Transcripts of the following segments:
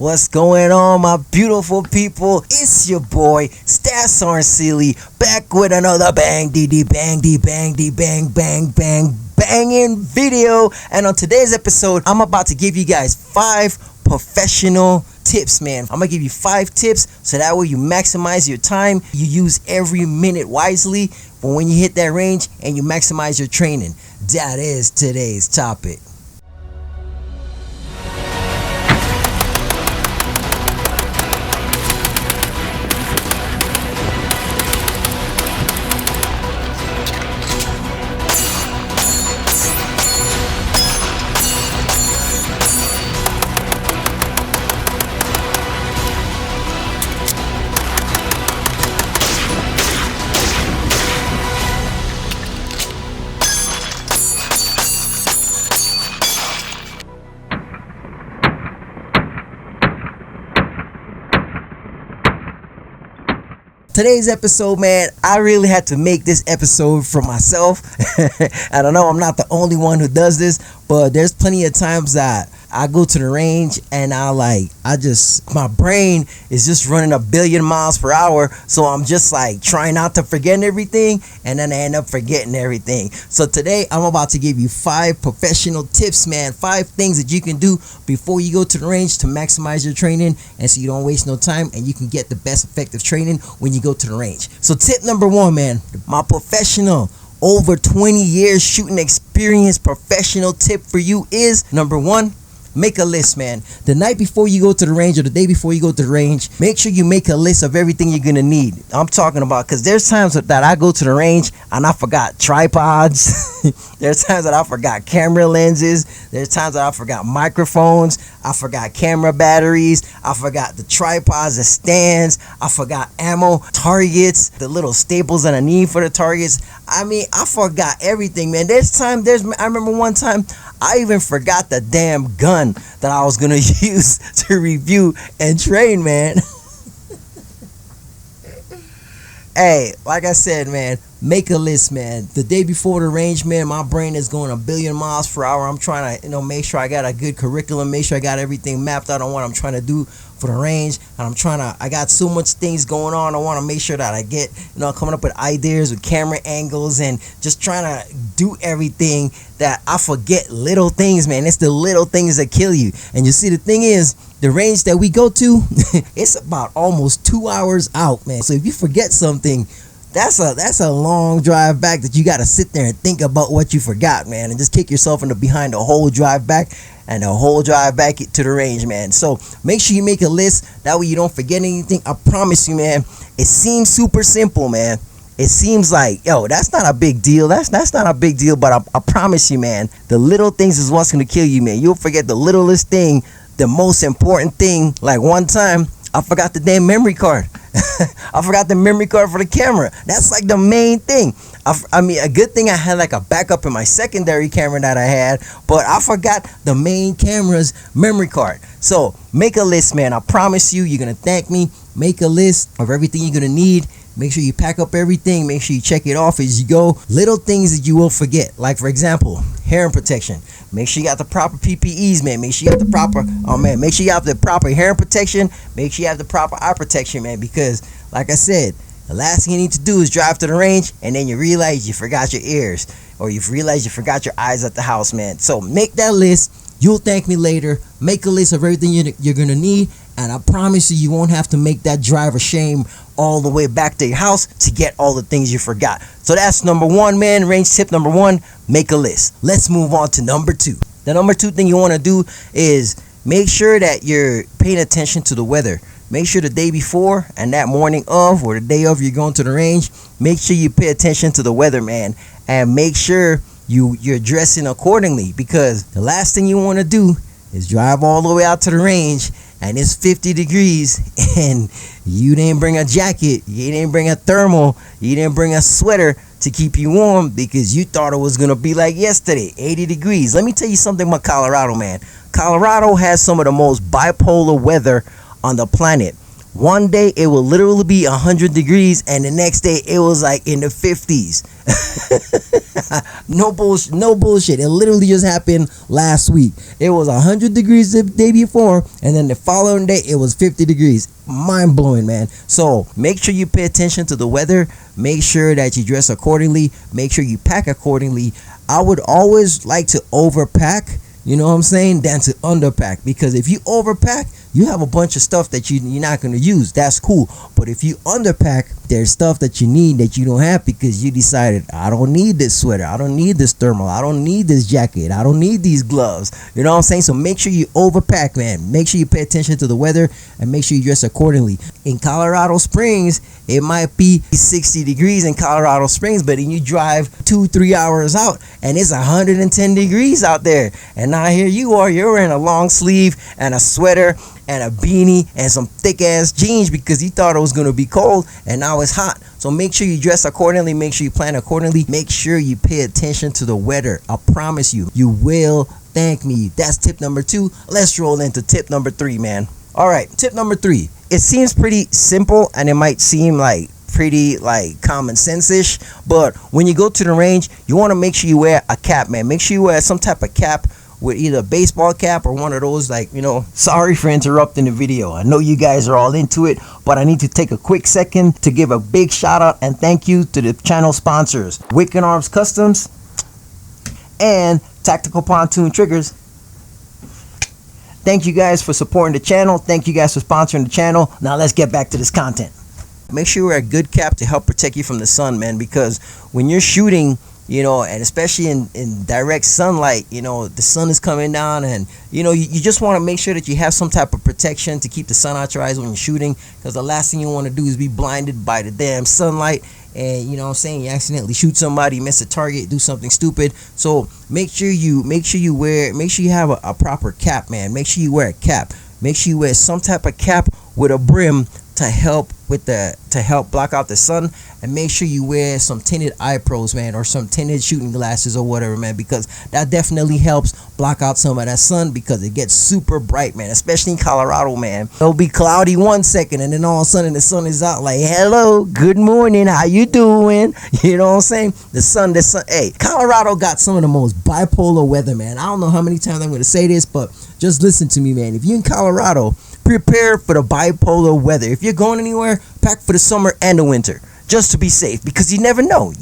What's going on, my beautiful people? It's your boy Stats Aren't Silly, back with another bang banging video. And on today's episode, I'm about to give you guys 5 professional tips, man. I'm gonna give you 5 tips so that way you maximize your time, you use every minute wisely for when you hit that range, and you maximize your training. That is today's topic. Today's episode, man, I really had to make this episode for myself. I don't know, I'm not the only one who does this, but there's plenty of times that I go to the range and my brain is just running a billion miles per hour. So I'm just like trying not to forget everything, and then I end up forgetting everything. So today I'm about to give you 5 professional tips, man. 5 things that you can do before you go to the range to maximize your training, and so you don't waste no time and you can get the best effective training when you go to the range. So tip number 1, man, my professional over 20 years shooting experience professional tip for you is number 1. Make a list, man. The night before you go to the range or the day before you go to the range, make sure you make a list of everything you're gonna need. I'm talking about, because there's times that I go to the range and I forgot tripods. There's times that I forgot camera lenses. There's times that I forgot microphones. I forgot camera batteries. I forgot the tripods, the stands. I forgot ammo, targets, the little staples that I need for the targets. I mean, I forgot everything, man. I remember one time I even forgot the damn gun that I was gonna use to review and train, man. Hey, like I said, man, make a list, man. The day before the range, man, my brain is going a billion miles per hour. I'm trying to, make sure I got a good curriculum, make sure I got everything mapped out on what I'm trying to do for the range. And I got so much things going on. I want to make sure that I get, coming up with ideas with camera angles and just trying to do everything that I forget little things, man. It's the little things that kill you. And you see, the thing is, the range that we go to, it's about almost 2 hours out, man. So if you forget something, that's a long drive back that you got to sit there and think about what you forgot, man, and just kick yourself in the behind the whole drive back and the whole drive back to the range, man. So make sure you make a list. That way you don't forget anything. I promise you, man, it seems super simple, man. It seems like, that's not a big deal. That's not a big deal, but I promise you, man, the little things is what's going to kill you, man. You'll forget the littlest thing, the most important thing. Like one time, I forgot the damn memory card. I forgot the memory card for the camera. That's like the main thing. I mean, a good thing I had like a backup in my secondary camera that I had, but I forgot the main camera's memory card. So make a list, man. I promise you, you're going to thank me. Make a list of everything you're going to need. Make sure you pack up everything. Make sure you check it off as you go. Little things that you will forget. Like, for example, hearing protection. Make sure you got the proper PPEs, man. Make sure you have the proper, make sure you have the proper hearing protection. Make sure you have the proper eye protection, man. Because, like I said, the last thing you need to do is drive to the range and then you realize you forgot your ears, or you realize you forgot your eyes at the house, man. So make that list. You'll thank me later. Make a list of everything you're going to need. And I promise you won't have to make that drive a shame all the way back to your house to get all the things you forgot. So that's number 1, man. Range tip number 1, make a list. Let's move on to number 2. The number 2 thing you want to do is make sure that you're paying attention to the weather. Make sure the day before and that morning of, or the day of you're going to the range, make sure you pay attention to the weather, man. And make sure you're dressing accordingly, because the last thing you want to do is drive all the way out to the range and it's 50 degrees and you didn't bring a jacket, you didn't bring a thermal, you didn't bring a sweater to keep you warm because you thought it was going to be like yesterday, 80 degrees. Let me tell you something about Colorado, man. Colorado has some of the most bipolar weather on the planet. One day it will literally be 100 degrees, and the next day it was like in the 50s. No bullshit. It literally just happened last week. It was 100 degrees the day before, and then the following day it was 50 degrees. Mind blowing, man. So make sure you pay attention to the weather. Make sure that you dress accordingly. Make sure you pack accordingly. I would always like to overpack, you know what I'm saying, than to underpack, because if you overpack, you have a bunch of stuff that you're not going to use. That's cool. But if you underpack, there's stuff that you need that you don't have because you decided, I don't need this sweater, I don't need this thermal, I don't need this jacket, I don't need these gloves. You know what I'm saying? So make sure you overpack, man. Make sure you pay attention to the weather and make sure you dress accordingly. In Colorado Springs, it might be 60 degrees in Colorado Springs, but then you drive 2-3 hours out and it's 110 degrees out there. And now here you are, you're wearing a long sleeve and a sweater and a beanie and some thick ass jeans because you thought it was going to be cold, and now it's hot. So make sure you dress accordingly, make sure you plan accordingly, make sure you pay attention to the weather. I promise you, you will thank me. That's tip number 2. Let's roll into tip number 3, man. All right, tip number 3. It seems pretty simple and it might seem like pretty like common sense-ish, but when you go to the range, you want to make sure you wear a cap, man. Make sure you wear some type of cap, with either a baseball cap or one of those, like, you know, sorry for interrupting the video. I know you guys are all into it, but I need to take a quick second to give a big shout out and thank you to the channel sponsors, Wicked Arms Customs and Tactical Pontoon Triggers. Thank you guys for supporting the channel. Thank you guys for sponsoring the channel. Now let's get back to this content. Make sure you wear a good cap to help protect you from the sun, man, because when you're shooting, you know, and especially in direct sunlight, you know, the sun is coming down, and you know, you just want to make sure that you have some type of protection to keep the sun out your eyes when you're shooting, because the last thing you want to do is be blinded by the damn sunlight and, you know what I'm saying, you accidentally shoot somebody, miss a target, do something stupid. So make sure you have a proper cap, man. Make sure you wear a cap. Make sure you wear some type of cap with a brim to help block out the sun, and make sure you wear some tinted eye pros, man, or some tinted shooting glasses or whatever, man, because that definitely helps block out some of that sun, because it gets super bright, man, especially in Colorado, man. It'll be cloudy 1 second and then all of a sudden the sun is out, like, hello, good morning, how you doing? You know what I'm saying? The sun, hey, Colorado got some of the most bipolar weather, man. I don't know how many times I'm going to say this, but just listen to me, man. If you're in Colorado, prepare for the bipolar weather. If you're going anywhere, pack for the summer and the winter, just to be safe, because you never know.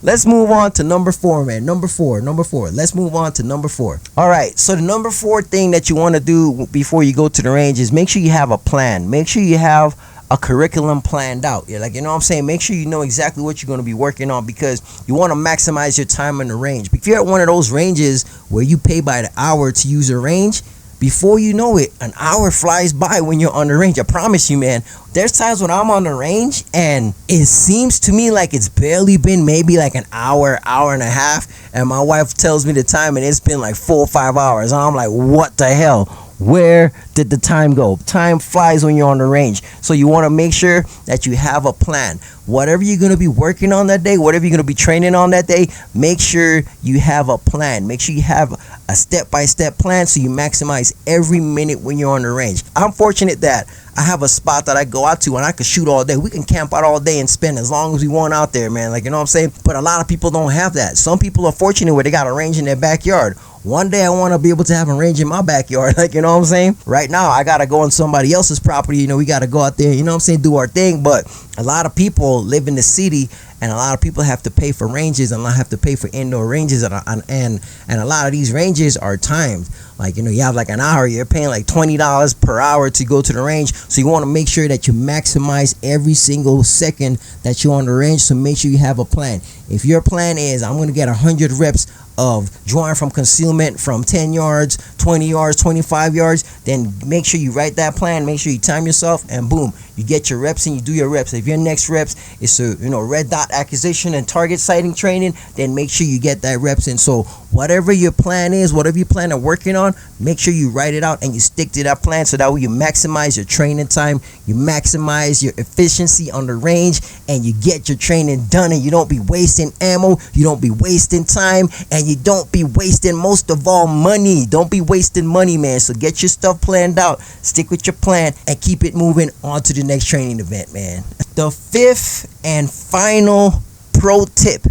Let's move on to number 4, man. Number four. Let's move on to number 4. All right, so the number 4 thing that you want to do before you go to the range is make sure you have a plan. Make sure you have a curriculum planned out. You're like, you know what I'm saying? Make sure you know exactly what you're going to be working on, because you want to maximize your time in the range. If you're at one of those ranges where you pay by the hour to use a range, before you know it, an hour flies by when you're on the range. I promise you, man. There's times when I'm on the range and it seems to me like it's barely been maybe like an hour and a half, and my wife tells me the time and it's been like 4 or 5 hours, and I'm like, what the hell? Where did the time go? Time flies when you're on the range. So you want to make sure that you have a plan. Whatever you're going to be working on that day, whatever you're going to be training on that day, make sure you have a plan. Make sure you have a step-by-step plan so you maximize every minute when you're on the range. I'm fortunate that I have a spot that I go out to and I can shoot all day. We can camp out all day and spend as long as we want out there, man. Like, you know what I'm saying? But a lot of people don't have that. Some people are fortunate where they got a range in their backyard. One day I want to be able to have a range in my backyard, like, you know what I'm saying? Right now, I got to go on somebody else's property. You know, we got to go out there, you know what I'm saying, do our thing. But a lot of people live in the city, and a lot of people have to pay for ranges, and a lot have to pay for indoor ranges, and a lot of these ranges are timed. Like, you know, you have like an hour, you're paying like $20 per hour to go to the range. So you want to make sure that you maximize every single second that you're on the range. So make sure you have a plan. If your plan is, I'm going to get 100 reps of drawing from concealment from 10 yards, 20 yards, 25 yards, then make sure you write that plan. Make sure you time yourself, and boom, you get your reps and you do your reps. If your next reps is to, you know, red dot acquisition and target sighting training, then make sure you get that reps in. So whatever your plan is, whatever you plan on working on, make sure you write it out and you stick to that plan, so that way you maximize your training time, you maximize your efficiency on the range, and you get your training done, and you don't be wasting ammo, you don't be wasting time, and you don't be wasting, most of all, money. Don't be wasting money, man. So get your stuff planned out, stick with your plan, and keep it moving on to the next training event, man. The fifth and final pro tip: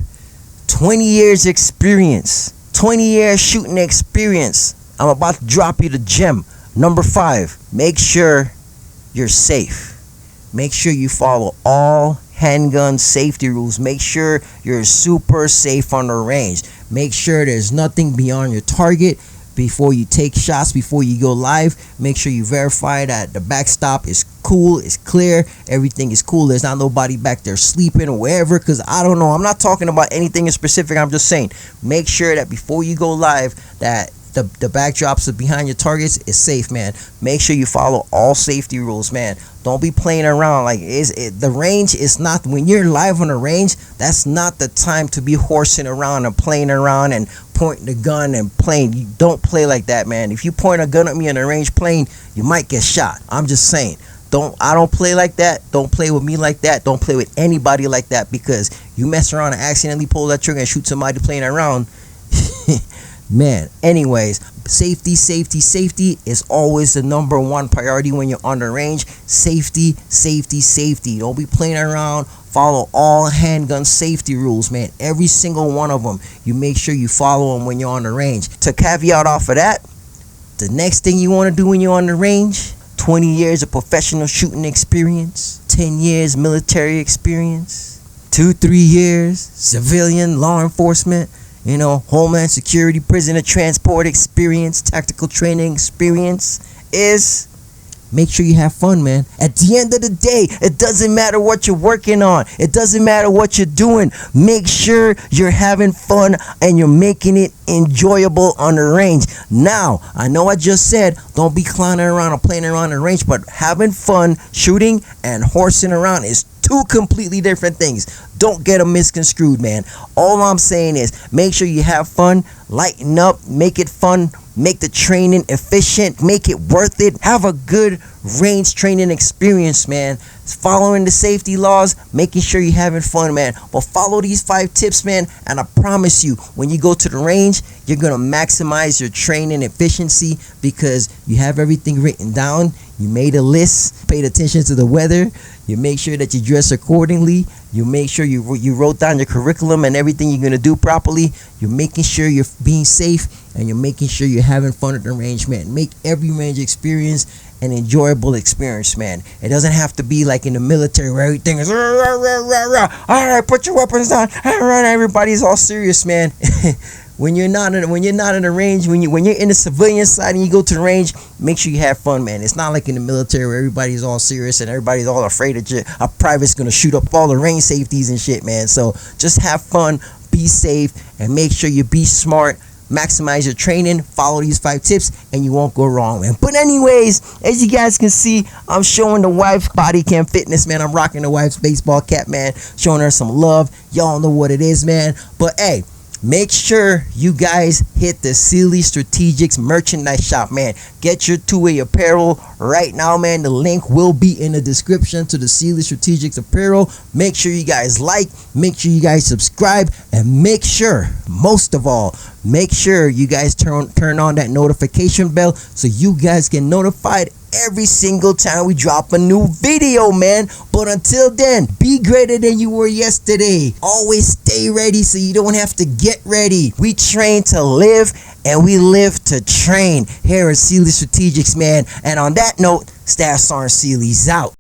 20 years experience, 20 years shooting experience. I'm about to drop you the gem. Number 5, make sure you're safe. Make sure you follow all handgun safety rules. Make sure you're super safe on the range. Make sure there's nothing beyond your target before you take shots, before you go live. Make sure you verify that the backstop is cool, it's clear, everything is cool, there's not nobody back there sleeping or wherever, because I don't know, I'm not talking about anything in specific, I'm just saying make sure that before you go live that the backdrops behind your targets is safe, man. Make sure you follow all safety rules, man. Don't be playing around. Like, the range is not, when you're live on the range, that's not the time to be horsing around and playing around and pointing the gun and playing. You don't play like that, man. If you point a gun at me in the range playing, you might get shot. I'm just saying. I don't play like that. Don't play with me like that. Don't play with anybody like that, because you mess around and accidentally pull that trigger and shoot somebody playing around. Man, anyways, safety is always the number one priority when you're on the range. Safety. Don't be playing around. Follow all handgun safety rules, man. Every single one of them. You make sure you follow them when you're on the range. To caveat off of that, the next thing you want to do when you're on the range: 20 years of professional shooting experience, 10 years military experience, 2-3 years civilian law enforcement, Homeland Security, prisoner transport experience, tactical training experience, is make sure you have fun, man. At the end of the day, it doesn't matter what you're working on. It doesn't matter what you're doing. Make sure you're having fun and you're making it enjoyable on the range. Now, I know I just said don't be clowning around or playing around the range, but having fun shooting and horsing around is two completely different things. Don't get them misconstrued, man. All I'm saying is make sure you have fun, lighten up, make it fun, make the training efficient, make it worth it. Have a good range training experience, man. Following the safety laws, making sure you're having fun, man. But follow these 5 tips, man, and I promise you, when you go to the range, you're gonna maximize your training efficiency, because you have everything written down. You made a list, paid attention to the weather, you make sure that you dress accordingly, you make sure you wrote down your curriculum and everything you're gonna do properly. You're making sure you're being safe, and you're making sure you're having fun at the range, man. Make every range experience an enjoyable experience, man. It doesn't have to be like in the military where everything is rah, rah, rah, rah. All right, put your weapons down. Everybody's all serious, man. When you're not in the range, when you're in the civilian side and you go to the range, make sure you have fun, man. It's not like in the military where everybody's all serious and everybody's all afraid that a private's gonna shoot up all the range safeties and shit, man. So just have fun, be safe, and make sure you be smart. Maximize your training, follow these 5 tips, and you won't go wrong, man. But anyways, as you guys can see, I'm showing the wife's body cam fitness, man. I'm rocking the wife's baseball cap, man. Showing her some love. Y'all know what it is, man. But hey, make sure you guys hit the Sealy Strategics merchandise shop, man. Get your two-way apparel right now, man. The link will be in the description to the Sealy Strategics apparel. Make sure you guys like, make sure you guys subscribe, and make sure, most of all, make sure you guys turn on that notification bell so you guys get notified every single time we drop a new video, man. But until then, be greater than you were yesterday. Always stay ready so you don't have to get ready. We train to live and we live to train here at Sealy Strategics, man. And on that note, Staff Sergeant Sealy's out.